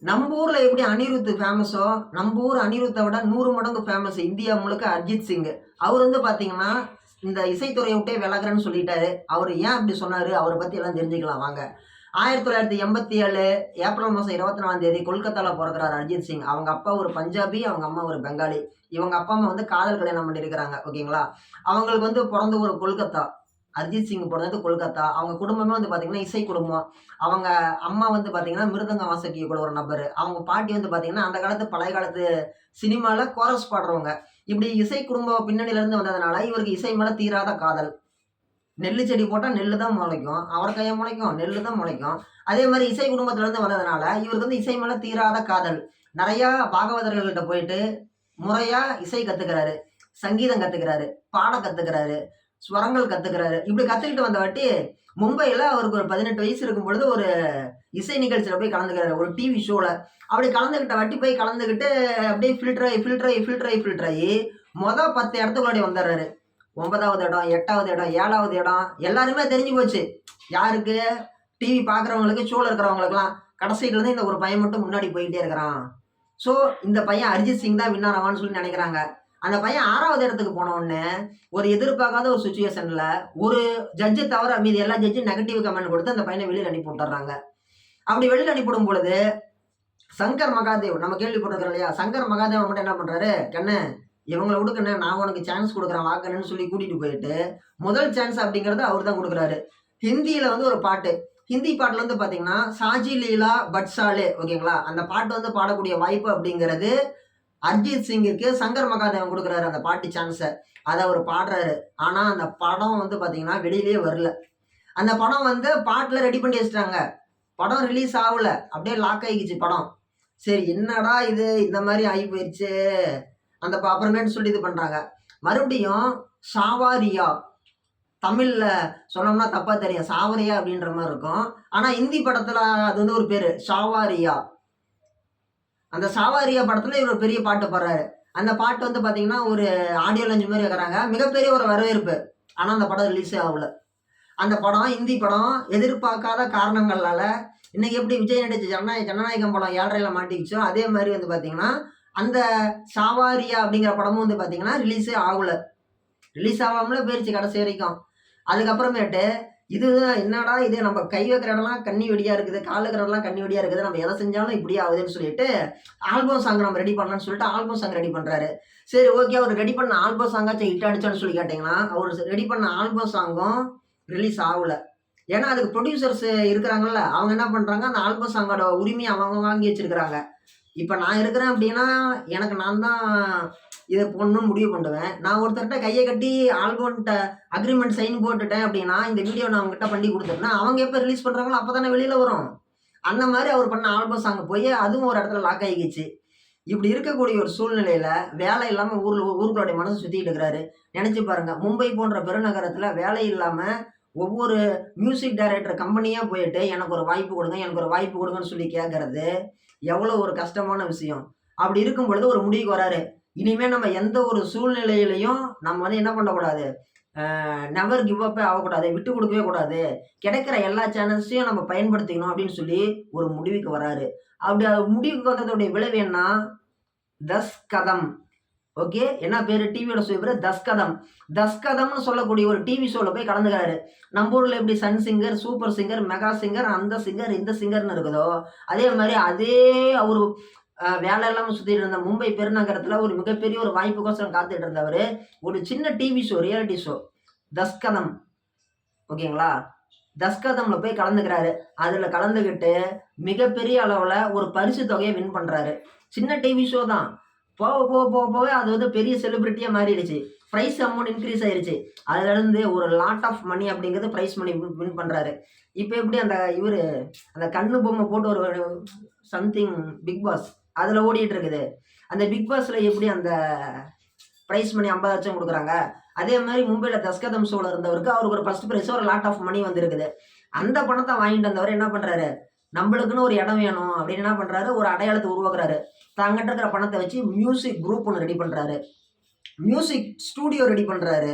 நம்ம ஊர்ல எப்படி அனிருத் ஃபேமஸோ, நம்ம ஊர் அனிருத்த விட 100 மடங்கு ஃபேமஸ் இந்தியா முழுக்க அரிஜித் சிங். அவர் வந்து பார்த்தீங்கன்னா, இந்த இசைத்துறைய விட்டே விலகுறேன்னு சொல்லிட்டாரு. அவரு ஏன் அப்படி சொன்னாரு? அவர பத்தி எல்லாம் தெரிஞ்சுக்கலாம் வாங்க. 1987 ஏப்ரல் மாசம் 24ஆம் தேதி கொல்கத்தால பொறக்குறாரு அரிஜித் சிங். அவங்க அப்பா ஒரு பஞ்சாபி, அவங்க அம்மா ஒரு பெங்காலி. இவங்க அப்பா, அம்மா வந்து காதல் கல்யாணம் பண்ணியிருக்கிறாங்க. ஓகேங்களா? அவங்களுக்கு வந்து பொறந்த ஊரு கொல்கத்தா. அரிஜித் சிங் பொறந்தது கொல்கத்தா. அவங்க குடும்பமே வந்து பார்த்தீங்கன்னா, இசை குடும்பம். அவங்க அம்மா வந்து பார்த்தீங்கன்னா, மிருதங்கம் வாசிக்கக்கூடிய ஒரு நபரு. அவங்க பாட்டி வந்து பார்த்தீங்கன்னா, அந்த காலத்து பழைய காலத்து சினிமால கோரஸ் பாடுறவங்க. இப்படி இசை குடும்ப பின்னணியிலிருந்து வந்ததுனால, இவருக்கு இசை மேல தீராத காதல். நெல்லு செடி போட்டா நெல்லு தான் முளைக்கும். அவரைக்காயா முளைக்கும்? நெல்லு தான் முளைக்கும். அதே மாரி இசை குடும்பத்திலிருந்து வந்ததுனால, இவருக்கு வந்து இசை மேல தீராத காதல். நெறையா பாகவதர்கள்ட்ட போயிட்டு, முறையா இசை கத்துக்கிறாரு. சங்கீதம் கத்துக்கிறாரு. பாட கத்துக்கிறாரு. ஸ்வரங்கள் கத்துக்கிறாரு. இப்படி கத்துக்கிட்டு வந்தவாட்டி, மும்பைல அவருக்கு ஒரு 18 வயசு இருக்கும் பொழுது, ஒரு இசை நிகழ்ச்சியில போய் கலந்துக்கிறாரு. ஒரு டிவி ஷோல. அப்படி கலந்துக்கிட்ட வாட்டி போய் கலந்துக்கிட்டு, அப்படியே ஃபில்டர் ஆயி, ஃபில்டர் ஆயி, ஃபில்டர் ஆயி, ஃபில்டர் ஆயி, மொத 10 இடத்துக்குள்ளாடி வந்துர்றாரு. 9வது இடம், 8வது இடம், 7வது இடம் எல்லாருமே தெரிஞ்சு போச்சு. யாருக்கு? டிவி பார்க்குறவங்களுக்கு, ஷோல இருக்கிறவங்களுக்கெல்லாம். கடைசில இருந்து இந்த ஒரு பையன் மட்டும் முன்னாடி போயிட்டே இருக்கிறான். ஸோ, இந்த பையன் அரிஜித் சிங் தான் வின்னர் ஆவான்னு சொல்லி நெனைக்கிறாங்க. அந்த பையன் 6வது இடத்துக்கு போன உடனே, ஒரு எதிர்பார்க்காத ஒரு சிச்சுவேஷன்ல, ஒரு ஜட்ஜ தவிர மீதி எல்லா ஜட்ஜும் நெகட்டிவ் கமெண்ட் குடுத்து அந்த பையன வெளியில அனுப்பி விட்டுர்றாங்க. அப்படி வெளியில அனுப்பிவிடும் பொழுது, சங்கர் மகாதேவ் நம்ம கேள்விப்பட்டிருக்கிறோம் இல்லையா? சங்கர் மகாதேவன் மட்டும் என்ன பண்றாரு? "கண்ணு, இவங்கள விடு கண்ணு, நான் உனக்கு சான்ஸ் குடுக்குறேன் வா கண்ணுன்னு" சொல்லி கூட்டிட்டு போயிட்டு, முதல் சான்ஸ் அப்படிங்கிறது அவர் தான் குடுக்குறாரு. ஹிந்தியில வந்து ஒரு பாட்டு. ஹிந்தி பாட்டுல வந்து பார்த்தீங்கன்னா, "சாஜி லீலா பட்சாலே" ஓகேங்களா? அந்த பாட்டு வந்து பாடக்கூடிய வாய்ப்பு அப்படிங்கிறது அரிஜித் சிங்குக்கு சங்கர் மகாதேவன் குடுக்குறாரு அந்த பாட்டு சான்ஸ. அத அவரு பாடுறாரு. ஆனா, அந்த படம் வந்து பார்த்தீங்கன்னா, வெளியிலயே வரல. அந்த படம் வந்து பாட்டுல ரெடி பண்ணி வச்சுட்டாங்க. படம் ரிலீஸ் ஆவல. அப்படியே லாக் ஆயிக்கிச்சு படம். சரி என்னடா இது? இந்த மாரி ஆயி போயிருச்சே! அந்த அப்புறமேட்டு சொல்லி இது பண்றாங்க. மறுபடியும் சாவாரியா. தமிழ்ல சொன்னோம்னா தப்பா தெரியும். சாவரியா அப்படின்ற மாரி இருக்கும். ஆனா ஹிந்தி படத்துல அது வந்து ஒரு பேரு. ஷாவாரியா. அந்த சாவாரியா படத்துல இவரு ஒரு பெரிய பாட்டு பாடுறாரு. அந்த பாட்டு வந்து பார்த்தீங்கன்னா, ஒரு ஆடியோ லான்ச் மாரி வைக்கிறாங்க. மிகப்பெரிய ஒரு வரவேற்பு. ஆனா அந்த படம் ரிலீஸே ஆவல. அந்த படம் ஹிந்தி படம் எதிர்பார்க்காத காரணங்களால, இன்னைக்கு எப்படி விஜய் நடிச்ச ஜனநாயகம் படம் 7.5ல மாட்டிக்கிச்சோ, அதே மாரி வந்து பார்த்தீங்கன்னா, அந்த சாவாரியா அப்படிங்கிற படமும் வந்து பார்த்தீங்கன்னா, ரிலீஸே ஆகல. ரிலீஸ் ஆவாமலே போயிருச்சு கடைசி வரைக்கும். அதுக்கப்புறமேட்டு, என்னடா இது நம்ம கை வைக்கிற இடம்லாம் கண்ணி வெடியா இருக்குது, கால் வைக்கிற இடம்லாம் கண்ணி வெடியா இருக்குது. நம்ம எத செஞ்சாலும் இப்படியே ஆகுதுன்னு சொல்லிட்டு, ஆல்பம் சாங் நம்ம ரெடி பண்ணலாம்னு சொல்லிட்டு ஆல்பம் சாங் ரெடி பண்றாரு. சரி ஓகே, அவரு ரெடி பண்ண ஆல்பம் சாங்காச்சும் ஹிட் அடிச்சான்னு சொல்லி கேட்டீங்கன்னா, அவரு ரெடி பண்ண ஆல்பம் சாங்கும் ரிலீஸ் ஆவல. ஏன்னா, அதுக்கு புரொடியூசர்ஸ் இருக்கிறாங்கல்ல, அவங்க என்ன பண்றாங்க, அந்த ஆல்பம் சாங்கோட உரிமைய அவங்க வாங்கி வச்சிருக்கிறாங்க. இப்ப நான் இருக்கிறேன் அப்படின்னா, எனக்கு நான் தான் இத போடணும்னு முடிவு பண்ணுவேன். நான் ஒருத்தர்ட்ட கைய கட்டி ஆல்பம்ட்ட அக்ரீமெண்ட் சைன் போட்டுட்டேன் அப்படின்னா, இந்த வீடியோ நான் அவங்ககிட்ட பண்ணி குடுத்துட்டேன்னா, அவங்க எப்ப ரிலீஸ் பண்றாங்களோ அப்பதானே வெளியில வரும். அந்த மாரி அவர் பண்ண ஆல்பம் சாங் போய் அதுவும் ஒரு இடத்துல லாக் ஆகிக்கிச்சு. இப்படி இருக்கக்கூடிய ஒரு சூழ்நிலையில, வேலை இல்லாம ஊருக்குள்ளோட மனச சுத்திட்டு இருக்கிறாரு. நெனச்சு பாருங்க. மும்பை போன்ற பெருநகரத்துல வேலை இல்லாம ஒவ்வொரு மியூசிக் டைரக்டர் கம்பெனியா போயிட்டு, "எனக்கு ஒரு வாய்ப்பு குடுங்க, எனக்கு ஒரு வாய்ப்பு குடுங்கன்னு" சொல்லி கேட்கறது, எவ்வளோ ஒரு கஷ்டமான விஷயம். அப்படி இருக்கும் பொழுது ஒரு முடிவுக்கு வராரு. இனிமே நம்ம எந்த ஒரு சூழ்நிலையிலயும் நம்ம வந்து என்ன பண்ணக்கூடாது, நெவர் கிவ் அப்பே ஆகக்கூடாது. விட்டு குடுக்கவே கூடாது. கிடைக்கிற எல்லா சேனல்ஸையும் நம்ம பயன்படுத்திக்கணும் அப்படின்னு சொல்லி ஒரு முடிவுக்கு வராரு. அப்படி முடிவுக்கு வந்ததோடைய விளைவு என்ன? "தஸ் கதம்". ஓகே. என்ன பேரு? டிவியோட ஷோ பேரு தஸ்கதம். தஸ்கதம்னு சொல்லக்கூடிய ஒரு டிவி ஷோல போய் கலந்துக்கிறாரு. நம்ம ஊர்ல எப்படி Sun singer, super singer, mega singer, அந்த சிங்கர், இந்த சிங்கர்ன்னு இருக்குதோ, அதே மாரி அதே அவரு வேலை இல்லாம சுத்திட்டு இருந்த மும்பை பெருநகரத்துல ஒரு மிகப்பெரிய ஒரு வாய்ப்புக்கோசரம் காத்துட்டு இருந்தவரு, ஒரு சின்ன டிவி ஷோ, ரியாலிட்டி ஷோ தஸ்கதம். ஓகேங்களா? தஸ்கதம்ல போய் கலந்துக்கிறாரு. அதுல கலந்துகிட்டு மிகப்பெரிய அளவுல ஒரு பரிசு தொகைய வின் பண்றாரு. சின்ன டிவி ஷோ தான். போக, போக, போக, போக அது வந்து பெரிய செலிபிரிட்டியா மாறிடுச்சு. பிரைஸ் அமௌண்ட் இன்கிரீஸ் ஆயிருச்சு. அதுலருந்து ஒரு லாட் ஆஃப் மணி அப்படிங்கிறது பிரைஸ் மணி வின் பண்றாரு. இப்ப எப்படி அந்த அந்த கண்ணு பொம்மை போட்டு ஒரு சம்திங் பிக் பாஸ் அதுல ஓடிட்டு இருக்குது. அந்த பிக் பாஸ்ல எப்படி அந்த பிரைஸ் மணி 50,00,000 குடுக்குறாங்க. அதே மாரி மும்பைல தஸ்கதம் ஷோல இருந்தவருக்கு அவருக்கு ஒரு ஃபர்ஸ்ட் பிரைஸ் ஒரு லாட் ஆஃப் மணி வந்திருக்குது. அந்த பணத்த வாங்கிட்டு வந்தவரு என்ன பண்றாரு, நம்மளுக்குன்னு ஒரு இடம் வேணும் அப்படின்னு என்ன பண்றாரு, ஒரு அடையாளத்த உருவாக்குறாரு. தங்கிட்ட இருக்கிற பணத்த வச்சு மியூசிக் குரூப் ஒண்ணு ரெடி பண்றாரு. மியூசிக் ஸ்டூடியோ ரெடி பண்றாரு.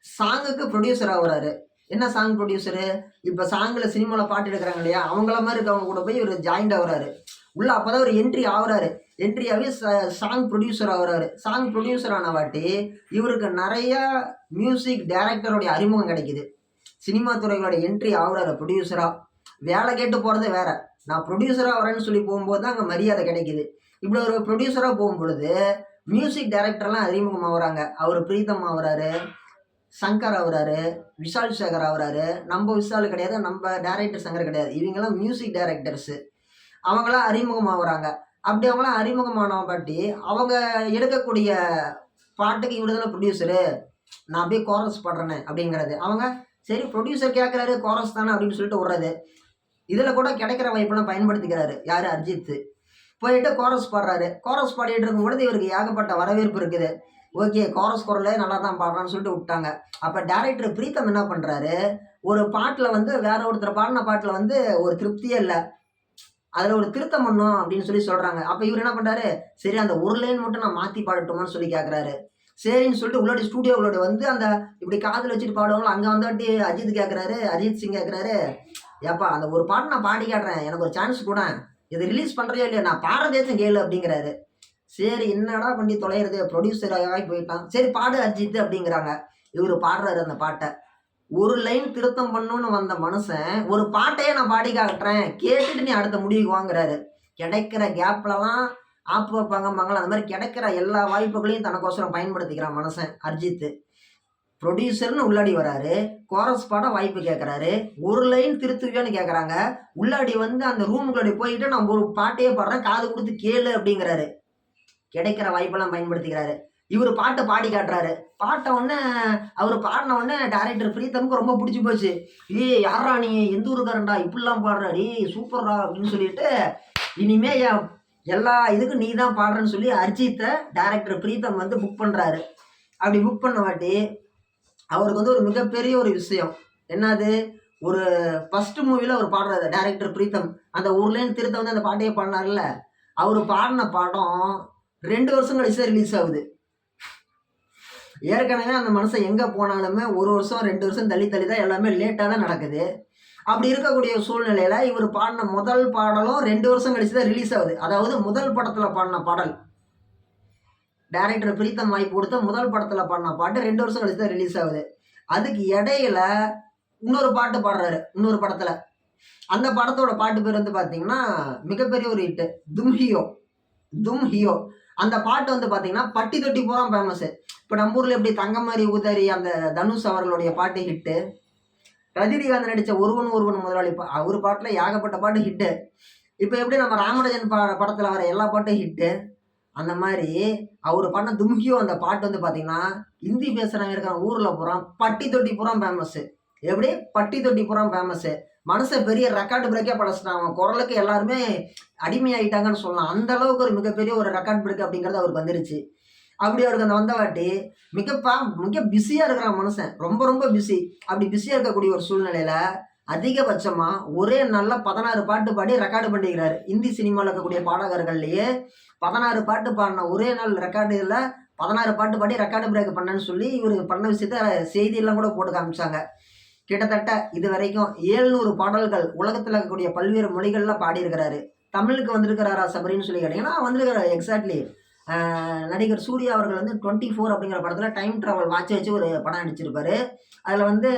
சாங்குக்கு புரொடியூசர் ஆகுறாரு. என்ன சாங் ப்ரொடியூசரு? இப்ப சாங்ல சினிமால பாட்டு எடுக்குறாங்க இல்லையா? அவங்கள மாரி இருக்கவங்க கூட போய் இவரு ஜாயிண்ட் ஆகுறாரு. உள்ள அப்பதான் ஒரு என்ட்ரி ஆகுறாரு. என்ட்ரி ஆகி சாங் ப்ரொடியூசர் ஆகுறாரு. சாங் ப்ரொடியூசர் ஆன வாட்டி இவருக்கு நெறைய மியூசிக் டைரக்டருடைய அறிமுகம் கிடைக்குது. சினிமா துறைகளோட என்ட்ரி ஆகுறாரு ப்ரொடியூசரா. வேலை கேட்டு போறது வேற. நான் ப்ரொடியூசரா வரேன்னு சொல்லி போகும்போது தான் அங்க மரியாதை கிடைக்குது. இப்படி ஒரு ப்ரொடியூசரா போகும்பொழுது மியூசிக் டைரக்டர்லாம் அறிமுகம் ஆகுறாங்க. அவரு பிரீத்தம் ஆகுறாரு, சங்கர் ஆகுறாரு, விஷால் சேகர் ஆகுறாரு. நம்ம விஷால் கிடையாது, நம்ம டைரக்டர் சங்கர் கிடையாது. இவங்கெல்லாம் மியூசிக் டைரக்டர்ஸ். அவங்களாம் அறிமுகம் ஆகுறாங்க. அப்படி அவங்களாம் அறிமுகமான பாட்டி அவங்க எடுக்கக்கூடிய பாட்டுக்கு இவரு தானே ப்ரொடியூசரு. நான் அப்படியே கோரஸ் பாடுறேனே அப்படிங்கிறது. அவங்க சரி ப்ரொடியூசர் கேட்குறாரு கோரஸ் தானே அப்படின்னு சொல்லிட்டு விடுறது. இதுல கூட கிடைக்கிற வாய்ப்பெல்லாம் பயன்படுத்திக்கிறாரு. யாரு? அர்ஜித். போயிட்டு கோரஸ் பாடுறாரு. கோரஸ் பாடிட்டு இருக்கும் பொழுது இவருக்கு ஏகப்பட்ட வரவேற்பு இருக்குது. ஓகே, கோரஸ் குரலே நல்லா தான் பாடுறான்னு சொல்லிட்டு விட்டாங்க. அப்ப டைரக்டர் பிரீத்தம் என்ன பண்றாரு, ஒரு பாட்டுல வந்து வேற ஒருத்தர் பாடின பாட்டுல வந்து ஒரு திருப்தியே இல்ல. அதுல ஒரு திருத்தம் பண்ணும் அப்படின்னு சொல்லி சொல்றாங்க. அப்ப இவர் என்ன பண்றாரு, சரி அந்த ஒரு லைன் மட்டும் நான் மாத்தி பாடட்டுமான்னு சொல்லி கேட்கிறாரு. சரின்னு சொல்லிட்டு உள்ளாடி ஸ்டூடியோக்குள்ள வந்து அந்த இப்படி காதுல வச்சுட்டு பாடுவாங்களோ அங்க வந்தாட்டி அஜித் கேட்கிறாரு, அரிஜித் சிங் கேட்கிறாரு, ஏப்பா அந்த ஒரு பாட்டு நான் பாடி காட்டுறேன், எனக்கு ஒரு சான்ஸ் கூட, இது ரிலீஸ் பண்றியோ இல்லையா, நான் பாடுறதேச்சும் கேளு அப்படிங்கிறாரு. சரி என்னடா பண்ணி தொலைகிறது, ப்ரொடியூசர் ஆகி போயிட்டான். சரி பாடு அர்ஜித் அப்படிங்கிறாங்க. இவரு பாடுறாரு அந்த பாட்டை. ஒரு லைன் திருத்தம் பண்ணணும்னு வந்த மனுஷன் ஒரு பாட்டையே நான் பாடி காட்டுறேன், கேட்டுட்டு நீ அடுத்த முடிவுக்கு வாங்குறாரு. கிடைக்கிற கேப்லலாம் ஆப்பு வைப்பாங்கம்பாங்களா, அந்த மாதிரி கிடைக்கிற எல்லா வாய்ப்புகளையும் தனக்கோசரம் பயன்படுத்திக்கிறான் மனுஷன் அர்ஜித். ப்ரொடியூசர்னு உள்ளாடி வராரு, கோரஸ் பாட வாய்ப்பு கேட்கறாரு, ஒரு லைன் திருத்துவியான்னு கேட்கறாங்க. உள்ளாடி வந்து அந்த ரூமுக்குள்ளாடி போயிட்டு நான் ஒரு பாட்டையே பாடுறேன், காது கொடுத்து கேளு அப்படிங்கிறாரு. கிடைக்கிற வாய்ப்பெல்லாம் பயன்படுத்திக்கிறாரு. இவரு பாட்டை பாடி காட்டுறாரு. பாட்ட உடனே அவரு பாடின உடனே டைரக்டர் பிரீத்தமுக்கு ரொம்ப பிடிச்சி போச்சு. ஏய் யாரா நீ, எந்த ஊருக்காரன்டா இப்படிலாம் பாடுற, டேய் சூப்பர்ரா அப்படின்னு சொல்லிட்டு இனிமே எல்லா இதுக்கும் நீ தான் பாடுறன்னு சொல்லி அர்ஜித்தை டைரக்டர் பிரீத்தம் வந்து புக் பண்றாரு. அப்படி புக் பண்ண வாட்டி அவருக்கு வந்து ஒரு மிகப்பெரிய ஒரு விஷயம் என்னது, ஒரு ஃபர்ஸ்ட் மூவில அவர் பாடுறாரு டைரக்டர் பிரீத்தம். அந்த ஒரு லைன் திருத்த வந்து அந்த பாட்டையே பாடினார்ல, அவரு பாடின படம் 2 வருஷம் கழிச்சு தான் ரிலீஸ் ஆகுது. ஏற்கனவே அந்த மனுஷன் எங்க போனாலுமே 1 வருஷம் 2 வருஷம் தள்ளி தள்ளி தான் எல்லாமே லேட்டா தான் நடக்குது. அப்படி இருக்கக்கூடிய சூழ்நிலையில இவர் பாடின முதல் பாடலும் 2 வருஷம் கழிச்சு தான் ரிலீஸ் ஆகுது. அதாவது முதல் படத்துல பாடின பாடல், டைரக்டர் பிரீத்தம் வாய்ப்பு கொடுத்த முதல் படத்துல பாடின பாட்டு 2 வருஷம் கழிச்சு தான் ரிலீஸ் ஆகுது. அதுக்கு இடையில இன்னொரு பாட்டு பாடுறாரு இன்னொரு படத்துல. அந்த படத்தோட பாட்டு பேர் வந்து பாத்தீங்கன்னா மிகப்பெரிய ஒரு ஹிட், தும் ஹியோ. தும் ஹியோ அந்த பாட்டு வந்து பாத்தீங்கன்னா பட்டி தொட்டி பூரா ஃபேமஸ். இப்ப நம்ம ஊர்ல எப்படி தங்கமாரி உதறி அந்த தனுஷ் அவர்களுடைய பாட்டு ஹிட்டு, ரஜினிகாந்த் நடிச்ச ஒருவன் ஒருவன் முதலாளி அவர் பாட்டுல ஏகப்பட்ட பாட்டு ஹிட்டு. இப்ப எப்படி நம்ம ராமராஜன் படத்துல வர எல்லா பாட்டும் ஹிட்டு, அந்த மாதிரி அவரு பண்ண தும்கியோ அந்த பாட்டு வந்து பாத்தீங்கன்னா ஹிந்தி பேசுறவங்க இருக்கிற ஊர்ல பூரா பட்டி தொட்டி பூரா ஃபேமஸ். எப்படி பட்டி தொட்டி பூரா ஃபேமஸ். மனுஷன் பெரிய ரெக்கார்டு பிரேக்கே படைச்சிட்டான். அவன் குரலுக்கு எல்லாருமே அடிமையாயிட்டாங்கன்னு சொல்லலாம். அந்த அளவுக்கு ஒரு மிகப்பெரிய ஒரு ரெக்கார்ட் பிரேக் அப்படிங்கிறது அவருக்கு வந்துருச்சு. அப்படி அவருக்கு அந்த வந்த வாட்டி மிக பிஸியா இருக்கிற மனுஷன், ரொம்ப ரொம்ப பிஸி. அப்படி பிஸியா இருக்கக்கூடிய ஒரு சூழ்நிலையில அதிகபட்சமா ஒரே நாள்ல 16 பாட்டு பாடி ரெக்கார்டு பண்ணிக்கிறாரு. இந்தி சினிமாவில் இருக்கக்கூடிய பாடகர்கள்லயே 16 பாட்டு பாடின ஒரே நாள் ரெக்கார்டுல 16 பாட்டு பாடி ரெக்கார்டு பிரேக் பண்ணேன்னு சொல்லி இவரு பண்ண விஷயத்த செய்தியெல்லாம் கூட போட்டு காமிச்சாங்க. கிட்டத்தட்ட இது வரைக்கும் 700 பாடல்கள் உலகத்துல இருக்கக்கூடிய பல்வேறு மொழிகள்ல பாடியிருக்கிறாரு. தமிழுக்கு வந்திருக்கிறாரா சபரின்னு சொல்லி கேட்டீங்கன்னா வந்திருக்கிறாரு. எக்ஸாக்ட்லி. நடிகர் சூர்யா அவர்கள் வந்து 24 அப்படிங்கிற படத்துல டைம் டிராவல் வாட்ச் வச்சு ஒரு படம் நடிச்சிருப்பாரு. அதுல வந்து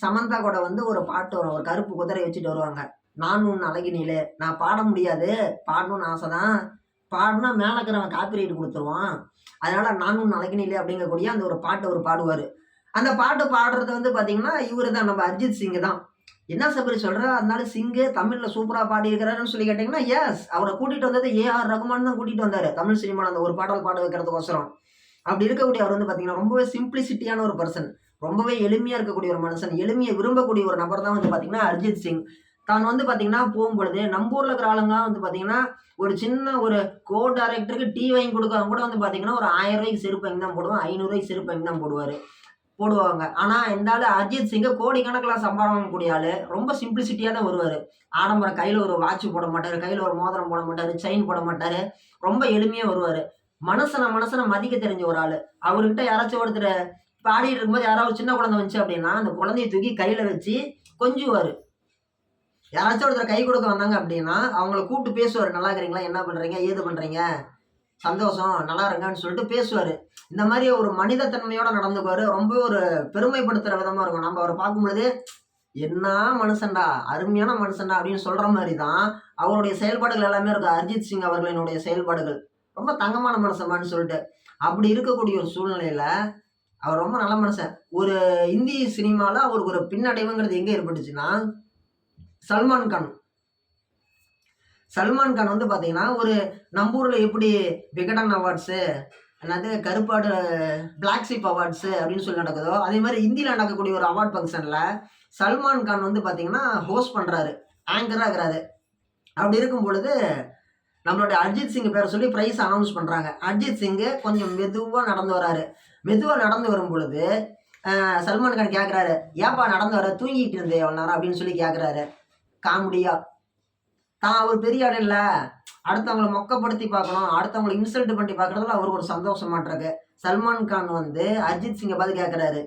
சமந்தா கூட வந்து ஒரு பாட்டு வரும், ஒரு கருப்பு குதிரை வச்சுட்டு வருவாங்க. நான் உன் அழகினிலே, நான் பாட முடியாது, பாடணும்னு ஆசைதான், பாடினா மேல இருக்கிறவன் காப்பிரைட் கொடுத்துருவான், அதனால நான் உன் அழகினிலே அப்படிங்கக்கூடிய அந்த ஒரு பாட்டு அவர் பாடுவாரு. அந்த பாட்டு பாடுறது வந்து பாத்தீங்கன்னா இவரு தான், நம்ம அர்ஜித் சிங் தான். என்ன சபரி சொல்ற, அதனால சிங்கு தமிழ்ல சூப்பரா பாடி இருக்கிறாருன்னு சொல்லி கேட்டீங்கன்னா எஸ், அவரை கூட்டிட்டு வந்தது ஏஆர் ரகுமான் தான் கூட்டிட்டு வந்தாரு தமிழ் சினிமாவில் அந்த ஒரு பாடல் பாட வைக்கிறதுக்கோசரம். அப்படி இருக்கக்கூடிய அவர் வந்து பாத்தீங்கன்னா ரொம்பவே சிம்பிளிசிட்டியான ஒரு பர்சன், ரொம்பவே எளிமையா இருக்கக்கூடிய ஒரு மனுஷன், எளிமையை விரும்பக்கூடிய ஒரு நபர் தான் வந்து பாத்தீங்கன்னா அர்ஜித் சிங். தான் வந்து பாத்தீங்கன்னா போகும்பொழுது நம்ம ஊர்ல இருக்கிற ஆளுங்க வந்து பாத்தீங்கன்னா ஒரு சின்ன ஒரு கோ டைரக்டருக்கு டீ வாங்கி கொடுக்காம கூட வந்து பாத்தீங்கன்னா ஒரு 1000 ரூபாய்க்கு செருப்பு வாங்கி தான் போடுவான், 500 ரூபாய்க்கு செருப்பு வாங்கி தான் போடுவாங்க. ஆனா இந்த ஆளு அர்ஜித் சிங் கோடிக்கணக்கில் சம்பாதிக்க கூடிய ஆளு, ரொம்ப சிம்பிளிசிட்டியா தான் வருவாரு. ஆடம்பரம், கையில ஒரு வாட்ச் போட மாட்டாரு, கையில ஒரு மோதிரம் போட மாட்டாரு, செயின் போட மாட்டாரு, ரொம்ப எளிமையா வருவாரு. மனுஷனை மதிக்க தெரிஞ்ச ஒரு ஆளு. அவர்கிட்ட யாராச்சும் ஒருத்தர் இப்போ ஆடிட்டு இருக்கும்போது யாராவது சின்ன குழந்தை வந்துச்சு அப்படின்னா அந்த குழந்தைய தூக்கி கையில வச்சு கொஞ்சுவாரு. யாராச்சும் ஒருத்தர் கை கொடுக்க வந்தாங்க அப்படின்னா அவங்கள கூப்பிட்டு பேசுவாரு. நல்லா இருக்கிறீங்களா, என்ன பண்றீங்க, ஏது பண்றீங்க, சந்தோஷம், நல்லா இருங்கன்னு சொல்லிட்டு பேசுவாரு. இந்த மாதிரி ஒரு மனித தன்மையோட நடந்துக்குவாரு. ரொம்ப ஒரு பெருமைப்படுத்துற விதமா இருக்கும். நம்ம அவரை பார்க்கும் பொழுது என்ன மனுஷன்டா, அருமையான மனுஷன்டா அப்படின்னு சொல்ற மாதிரி தான் அவருடைய செயல்பாடுகள் எல்லாமே இருக்கும். அரிஜித் சிங் அவர்களினுடைய செயல்பாடுகள் ரொம்ப தங்கமான மனுஷன்மான்னு சொல்லிட்டு அப்படி இருக்கக்கூடிய ஒரு சூழ்நிலையில அவர் ரொம்ப நல்ல மனுஷன். ஒரு இந்தி சினிமால அவருக்கு ஒரு பின்னடைவுங்கிறது எங்க ஏற்பட்டுச்சுன்னா, சல்மான் கான். சல்மான் கான் வந்து பாத்தீங்கன்னா ஒரு நம்ம ஊர்ல எப்படி விகடன் அவார்ட்ஸு, என்னது கருப்பாடு பிளாக் ஷீப் அவார்ட்ஸு அப்படின்னு சொல்லி நடக்குதோ, அதே மாதிரி இந்தியில நடக்கக்கூடிய ஒரு அவார்ட் ஃபங்க்ஷன்ல சல்மான் கான் வந்து பாத்தீங்கன்னா ஹோஸ்ட் பண்றாரு, ஆங்கரா இருக்கிறாரு. அப்படி இருக்கும் பொழுது நம்மளுடைய அர்ஜித் சிங் பேரை சொல்லி பிரைஸ் அனௌன்ஸ் பண்றாங்க. அர்ஜித் சிங் கொஞ்சம் மெதுவா நடந்து வராரு. மெதுவா நடந்து வரும் பொழுது சல்மான் கான் கேட்குறாரு, ஏப்பா நடந்து வர, தூங்கிட்டு இருந்தே எவ்வளோ நேரம் அப்படின்னு சொல்லி கேட்குறாரு. காமெடியா தான் அவர் பெரிய ஆள் இல்லை, அடுத்தவங்களை மொக்கப்படுத்தி பார்க்கணும், அடுத்தவங்களை இன்சல்ட் பண்ணி பார்க்கறதுல அவருக்கு ஒரு சந்தோஷமாட்டிருக்கு. சல்மான் கான் வந்து அர்ஜித் சிங்கை பார்த்து கேட்குறாரு,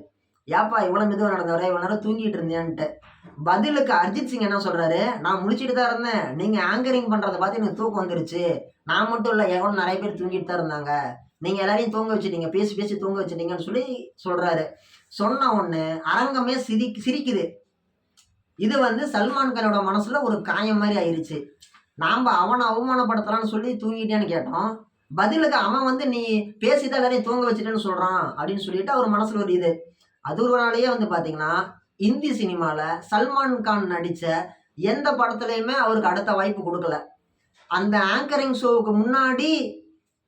ஏப்பா இவ்வளோ மெதுவாக நடந்து வர, இவ்வளோ நேரம் தூங்கிட்டு இருந்தேன்ட்டு. பதிலுக்கு அர்ஜித் சிங் என்ன சொல்றாரு, நான் முழிச்சிட்டு தான் இருந்தேன், நீங்க ஆங்கரிங் பண்றதை பார்த்து எனக்கு தூக்கம் வந்துருச்சு. நான் மட்டும் இல்லை, எவ்வளோ நிறைய பேர் தூங்கிட்டு தான் இருந்தாங்க, நீங்க எல்லாரையும் தூங்க வச்சுட்டீங்க, பேசி பேசி தூங்க வச்சுட்டீங்கன்னு சொல்லி சொல்றாரு. சொன்ன உடனே அரங்கமே சிரிக்குது. இது வந்து சல்மான் கானோட மனசுல ஒரு காயம் மாதிரி ஆயிருச்சு. நாம அவனை அவமானப்படுத்தலாம்னு சொல்லி தூங்கிட்டேன்னு கேட்டோம். பதிலுக்கு அவன் வந்து நீ பேசிதான் எல்லாரையும் தூங்க வச்சுட்டேன்னு சொல்றான் அப்படின்னு சொல்லிட்டு அவர் மனசுல ஒரு இது. அது ஒரு நாளையே வந்து பாத்தீங்கன்னா இந்தி சினிமால சல்மான் கான் நடிச்ச எந்த படத்துலயுமே அவருக்கு அடுத்த வாய்ப்பு கொடுக்கல. அந்த ஆங்கரிங் ஷோவுக்கு முன்னாடி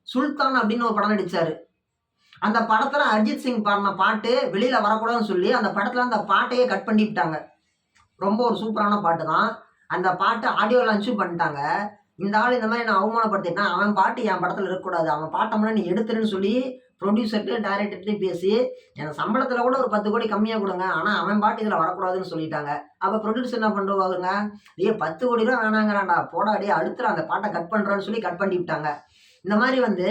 சுல்தான் அப்படின்னு ஒரு படம் நடிச்சாரு. அந்த படத்துல அர்ஜித் சிங் பாடின பாட்டு வெளியில வரக்கூடாதுன்னு சொல்லி அந்த படத்துல அந்த பாட்டையே கட் பண்ணிவிட்டாங்க. ரொம்ப ஒரு சூப்பரான பாட்டு தான். அந்த பாட்டு ஆடியோ லான்ச்சும் பண்ணிட்டாங்க. இந்த ஆள் இந்த மாதிரி நான் அவமானப்படுத்திட்டேன், அவன் பாட்டு என் படத்துல இருக்கக்கூடாது, அவன் பாட்டை முன்னாடி நீ எடுத்துருன்னு சொல்லி ப்ரொடியூசர்கிட்ட டைரக்டர்கிட்டையும் பேசி எனக்கு சம்பளத்துல கூட ஒரு 10 கோடி கம்மியா கொடுங்க, ஆனா அவன் பாட்டு இதுல வரக்கூடாதுன்னு சொல்லிட்டாங்க. அப்ப ப்ரொடியூசர் என்ன பண்ணுவாங்க, ஏ 10 கோடி ரூபா வேணாங்கிறான்டா, போடா டே அடுத்துற அந்த பாட்டை கட் பண்றான்னு சொல்லி கட் பண்ணி விட்டாங்க. இந்த மாதிரி வந்து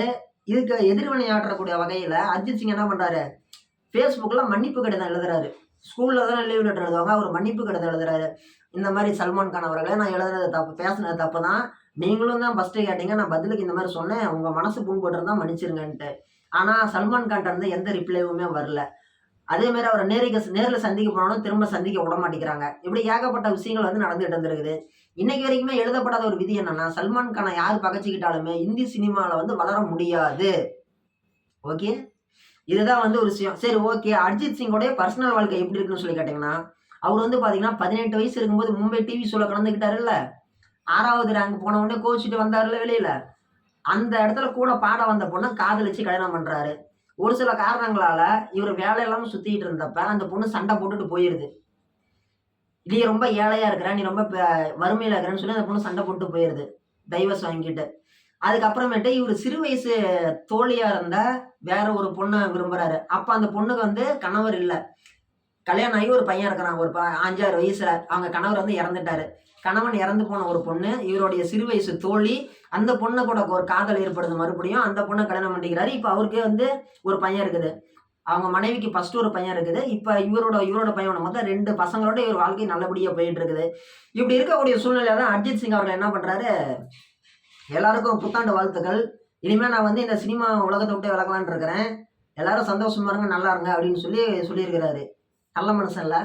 இதுக்கு எதிர்வினை ஆற்றக்கூடிய வகையில அர்ஜித் சிங் என்ன பண்றாரு, ஃபேஸ்புக்ல மன்னிப்பு கடிதம் எழுதுறாரு. ஸ்கூல்ல தானே லீவ் லெட்டர் எழுதுவாங்க, அவர் மன்னிப்பு கடிதம் எழுதுறாரு. இந்த மாதிரி சல்மான் கான் அவர்களே, நான் எழுதுனது தப்பு, பேசுனது தப்பு தான், நீங்களும் தான் ஃபர்ஸ்ட் கேட்டீங்க, நான் பதிலுக்கு இந்த மாதிரி சொன்னேன், உங்க மனசு புண்பட்டு இருந்தா மன்னிச்சிருங்கன்ட்டு. ஆனா சல்மான் கான் இருந்து எந்த ரிப்ளைவுமே வரல. அதே மாதிரி அவரை நேர்ல சந்திக்க போனாலும் திரும்ப சந்திக்க விட மாட்டேங்கிறாங்க. இப்படி ஏகப்பட்ட விஷயங்கள் வந்து நடந்துட்டு இருந்திருக்குது. இன்னைக்கு வரைக்குமே எழுதப்படாத ஒரு விதி என்னன்னா, சல்மான் கானை யார் பகச்சிக்கிட்டாலுமே இந்தி சினிமால வந்து வளர முடியாது. ஓகே, இதுதான் வந்து ஒரு விஷயம். சரி, ஓகே, அர்ஜித் சிங்கோடைய பர்சனல் வாழ்க்கை எப்படி இருக்குன்னு சொல்லி கேட்டீங்கன்னா, அவர் வந்து பாத்தீங்கன்னா 18 வயசு இருக்கும்போது மும்பை டிவி ஷோல கலந்துக்கிட்டாருல்ல, 6வது ரேங்க் போன உடனே கோச்சிட்டு வந்தாருல வெளியில, அந்த இடத்துல கூட பாட வந்த பொண்ணை காதலிச்சு கல்யாணம் பண்றாரு. ஒரு சில காரணங்களால இவர் வேலையெல்லாம் சுத்திட்டு இருந்தப்ப அந்த பொண்ணு சண்டை போட்டுட்டு போயிருது. நீ ரொம்ப ஏழையா இருக்கிற, நீ ரொம்ப வறுமையில இருக்கிறன்னு சொல்லி அந்த பொண்ணு சண்டை போட்டு போயிருது, டைவர்ஸ் வாங்கிட்டு. அதுக்கப்புறமேட்டு இவர் சிறு வயசு தோழியா இருந்த வேற ஒரு பொண்ணை விரும்புறாரு. அப்ப அந்த பொண்ணுக்கு வந்து கணவர் இல்ல, கல்யாணம் ஆகி ஒரு பையன் இருக்கிறான் ஒரு 5-6 வயசுல. அவங்க கணவர் வந்து இறந்துட்டாரு. கணவன் இறந்து போன ஒரு பொண்ணு இவருடைய சிறு வயசு தோழி, அந்த பொண்ணு கூட ஒரு காதல் ஏற்படுது. மறுபடியும் அந்த பொண்ணை கல்யாணம் பண்ணிக்கிறாரு. இப்ப அவருக்கே வந்து ஒரு பையன் இருக்குது. அவங்க மனைவிக்கு ஃபர்ஸ்ட் ஒரு பையன் இருக்குது. இப்ப இவரோட பையன், மொத்தம் 2 பசங்களோட இவர் வாழ்க்கை நல்லபடியா போயிட்டு இருக்குது. இப்படி இருக்கக்கூடிய சூழ்நிலையில தான் அர்ஜித் சிங் அவர்கள் என்ன பண்றாரு, எல்லாருக்கும் புத்தாண்டு வாழ்த்துக்கள், இனிமே நான் வந்து இந்த சினிமா உலகத்தை விட்டு விலகலான்னு இருக்கிறேன், எல்லாரும் சந்தோஷமா இருங்க, நல்லா இருங்க அப்படின்னு சொல்லியிருக்கிறாரு. நல்ல மனுஷன்ல.